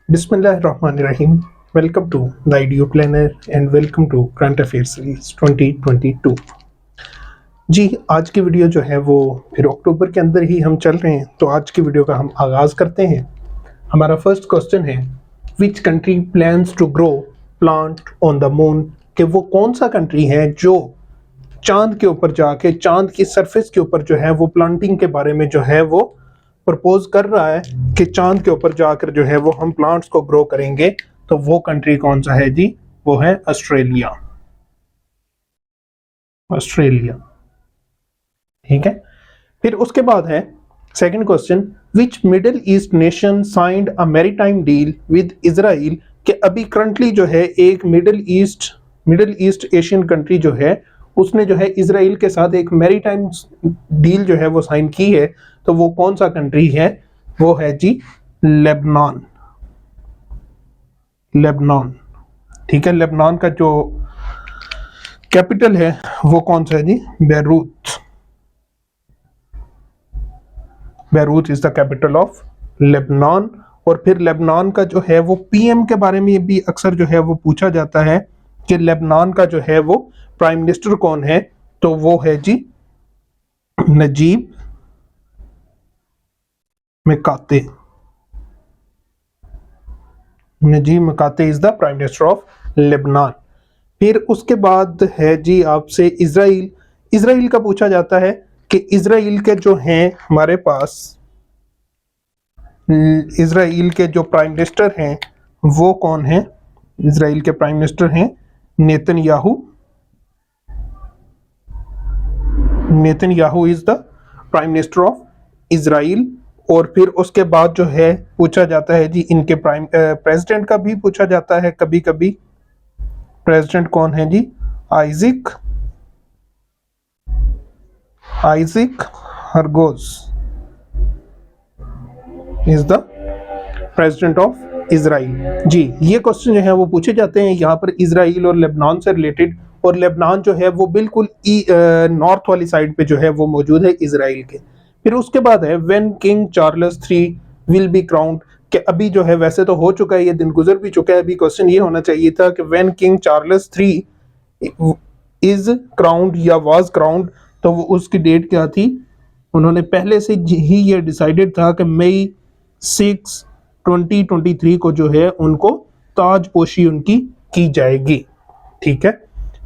Bismillahirrahmanirrahim. Welcome to the IDEO Planner and welcome to Current Affairs Series 2022. जी, आज की video जो है वो फिर अक्टूबर के अंदर ही हम चल रहे हैं, तो आज की वीडियो का हम आगाज़ करते हैं। हमारा फर्स्ट क्वेश्चन है, which country plans to grow plant on the moon? कि वो कौन सा कंट्री है जो चांद के ऊपर जाके चांद की सरफेस के ऊपर जो है वो प्लांटिंग के बारे में जो है वो प्रपोज कर रहा है कि चांद के ऊपर जाकर जो है वो हम प्लांट्स को ग्रो करेंगे। तो वो कंट्री कौन सा है जी? वो है ऑस्ट्रेलिया। ऑस्ट्रेलिया, ठीक है। फिर उसके बाद है second question, which middle east nation signed a maritime deal with Israel? कि अभी करंटली जो है एक मिडिल ईस्ट एशियन कंट्री जो है उसने जो है इजराइल के साथ एक मैरीटाइम डील जो है वो साइन की है। तो वो कौन सा कंट्री है? वो है जी लेबनान। लेबनान, ठीक है। लेबनान का जो कैपिटल है वो कौन सा है जी? Beirut. Beirut is the capital of Lebanon. और फिर लेबनान का जो है वो पीएम के बारे में भी अक्सर जो है वो पूछा जाता है कि लेबनान का जो है वो प्राइम मिनिस्टर कौन है? तो वो है जी Najib Mikati. Najib Mikati is the prime minister of Lebanon. फिर उसके बाद है जी आपसे इजराइल। इजराइल का पूछा जाता है कि इजराइल के जो हैं हमारे पास, इजराइल के जो प्राइम मिनिस्टर हैं वो कौन है? इजराइल के प्राइम मिनिस्टर हैं Netanyahu. Netanyahu is the prime minister of Israel. और फिर उसके बाद जो है पूछा जाता है जी इनके प्रेसिडेंट का भी पूछा जाता है कभी कभी। प्रेसिडेंट कौन है जी? आइजक हरगोज is the president of Israel. जी, ये क्वेश्चन जो है वो पूछे जाते हैं यहाँ पर इजराइल और लेबनान से रिलेटेड। और लेबनान जो है वो बिल्कुल नॉर्थ वाली साइड पे जो है वो मौजूद है इजराइल के। फिर उसके बाद है when king Charles 3 will be crowned? कि अभी जो है वैसे तो हो चुका है, ये दिन गुजर भी चुका है। अभी क्वेश्चन ये होना चाहिए था कि when king Charles 3 is crowned या वाज क्राउन्ड, तो वो उसकी डेट क्या थी? उन्होंने पहले से ही ये डिसाइडेड था कि मई 6 2023 को जो है उनको ताजपोशी उनकी की जाएगी, ठीक है।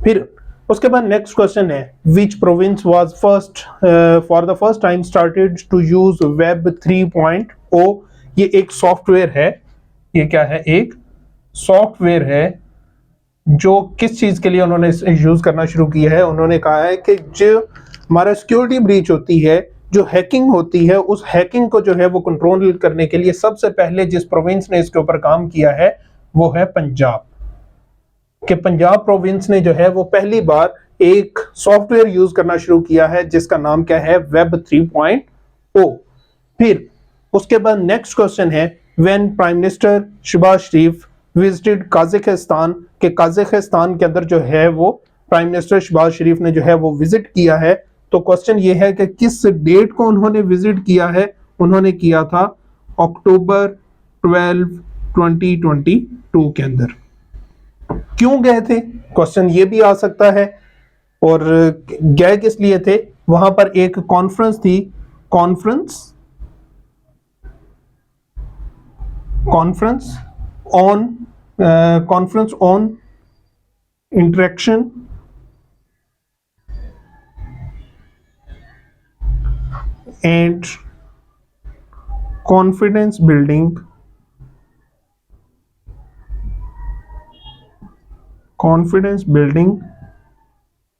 फिर उसके बाद नेक्स्ट क्वेश्चन है, which province was for the first time started to use web 3.0? ये एक सॉफ्टवेयर है। ये क्या है? एक सॉफ्टवेयर है जो किस चीज के लिए उन्होंने यूज करना शुरू किया है? उन्होंने कहा है कि जो हमारा सिक्योरिटी ब्रीच होती है, जो हैकिंग होती है, उस हैकिंग को जो है वो कंट्रोल करने के लिए सबसे पहले जिस प्रोविंस ने इसके ऊपर काम किया है वो है पंजाब। कि पंजाब प्रोविंस ने जो है वो पहली बार एक सॉफ्टवेयर यूज करना शुरू किया है जिसका नाम क्या है? वेब 3.0। फिर उसके बाद नेक्स्ट क्वेश्चन है, when prime minister Shehbaz Sharif visited Kazakhstan? के काज़ाकिस्तान के अंदर जो है वो प्राइम मिनिस्टर शहबाज शरीफ ने जो है वो विजिट किया है। तो क्वेश्चन ये है कि किस डेट को उन्होंने विजिट किया है? उन्होंने किया था अक्टूबर 12 2022 के अंदर। क्यों गए थे? क्वेश्चन ये भी आ सकता है। और गए किस लिए थे? वहां पर एक कॉन्फ्रेंस थी, conference on interaction and confidence building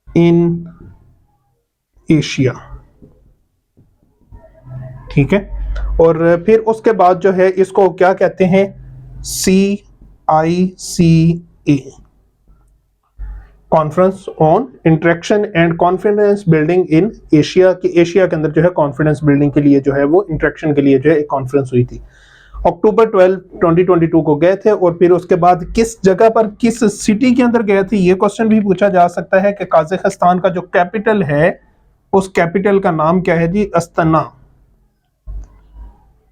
in Asia, ठीक है। और फिर उसके बाद जो है इसको क्या कहते हैं? CICA, conference on interaction and confidence building in Asia. की एशिया के अंदर जो है कॉन्फिडेंस बिल्डिंग के लिए जो है वो इंटरेक्शन के लिए जो है एक कॉन्फ्रेंस हुई थी। अक्टूबर 12 2022 को गए थे। और फिर उसके बाद किस जगह पर, किस सिटी के अंदर गए थे? ये क्वेश्चन भी पूछा जा सकता है कि काज़ाकिस्तान का जो कैपिटल है उस कैपिटल का नाम क्या है जी? Astana.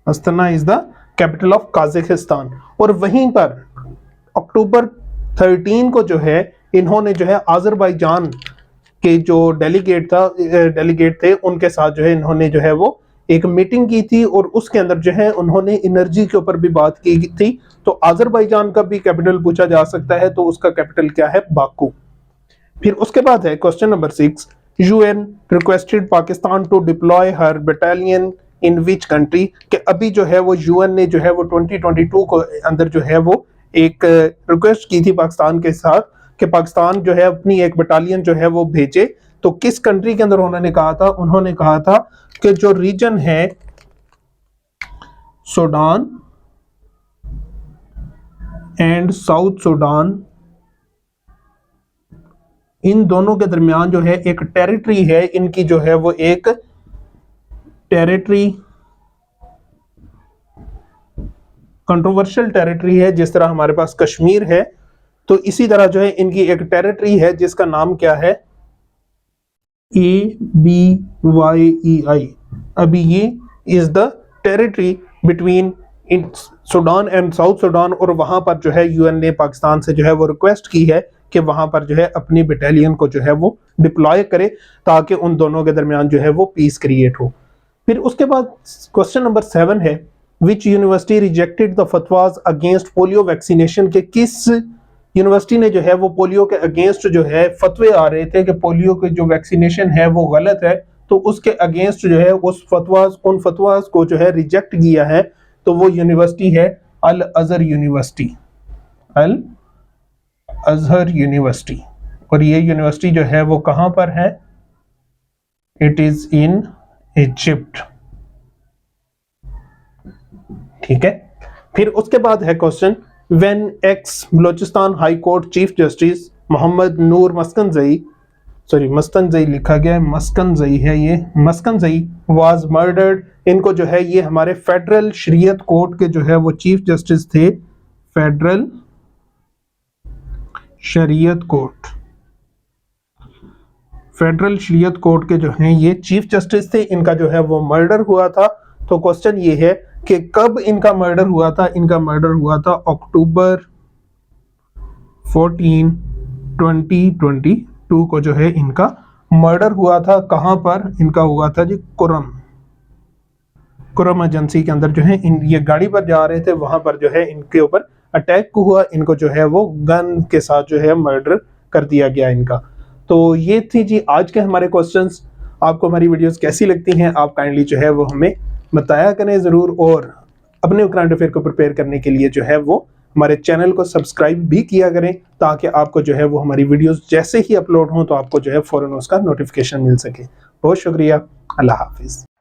Astana is the capital of Kazakhstan. और वहीं पर अक्टूबर 13 को जो है इन्होंने जो है अजरबैजान के जो डेलीगेट थे उनके साथ जो है इन्होंने जो है वो एक मीटिंग की थी और उसके अंदर जो है उन्होंने एनर्जी के ऊपर भी बात की थी। तो अजरबैजान का भी कैपिटल पूछा जा सकता है, तो उसका कैपिटल क्या है? बाकू। फिर उसके बाद है question number 6, UN requested Pakistan to deploy her battalion in which country, कि अभी जो है वो यूएन ने जो है वो 2022 को अंदर जो है वो एक रिक्वेस्ट की थी पाकिस्तान के साथ कि पाकिस्तान जो है अपनी एक बटालियन जो है वो भेजे। तो किस कंट्री के अंदर उन्होंने कहा था? उन्होंने कहा था कि जो रीजन है सूडान एंड साउथ सूडान, इन दोनों के दरमियान जो है एक टेरिटरी है, इनकी जो है वो एक टेरिटरी कंट्रोवर्शियल टेरिटरी है। जिस तरह हमारे पास कश्मीर है, तो इसी तरह जो है इनकी एक टेरिटरी है जिसका नाम क्या है? ABYEI। अभी ये is the territory between Sudan and south Sudan, और वहां पर जो है यूएन ने पाकिस्तान से जो है वो रिक्वेस्ट की है कि वहां पर जो है अपनी बटालियन को जो है वो डिप्लॉय करे ताकि उन दोनों के दरमियान जो है वो पीस क्रिएट हो। फिर उसके बाद क्वेश्चन नंबर 7 है, which university rejected the fatwas against polio vaccination, के किस यूनिवर्सिटी ने जो है वो पोलियो के अगेंस्ट जो है फतवे आ रहे थे कि पोलियो के जो वैक्सीनेशन है वो गलत है, तो उसके अगेंस्ट जो है उन फतवाज को जो है रिजेक्ट किया है। तो वो यूनिवर्सिटी है Al Azhar university, Al Azhar university. और ये यूनिवर्सिटी जो है वो कहां पर है? It is in Egypt. ठीक है। फिर उसके बाद है question, when ex Balochistan high court chief justice Mohammad Noor Mastanzai लिखा गया है, मस्कनजई है ये, मस्कनजई वाज मर्डर्ड, इनको जो है ये हमारे फेडरल शरीयत कोर्ट के जो है वो चीफ जस्टिस थे, फेडरल शरीयत कोर्ट के जो हैं ये चीफ जस्टिस थे, इनका जो है वो मर्डर हुआ था। तो क्वेश्चन ये है कि कब इनका मर्डर हुआ था? इनका मर्डर हुआ था अक्टूबर 14, 2022 को जो है इनका मर्डर हुआ था। कहां पर इनका हुआ था जी? कुरम एजेंसी के अंदर जो है ये गाड़ी पर जा रहे थे, वहां पर जो है इनके ऊपर अटैक हुआ, इनको जो है वो गन के साथ जो है मर्डर कर दिया गया इनका। तो ये थी जी आज के हमारे क्वेश्चंस। आपको हमारी वीडियोस कैसी लगती हैं आप काइंडली जो है वो हमें बताया करें ज़रूर, और अपने करंट अफेयर को प्रिपेयर करने के लिए जो है वो हमारे चैनल को सब्सक्राइब भी किया करें ताकि आपको जो है वो हमारी वीडियोस जैसे ही अपलोड हों तो आपको जो है फ़ौरन उसका नोटिफिकेशन मिल सके। बहुत शुक्रिया, अल्लाह हाफिज़।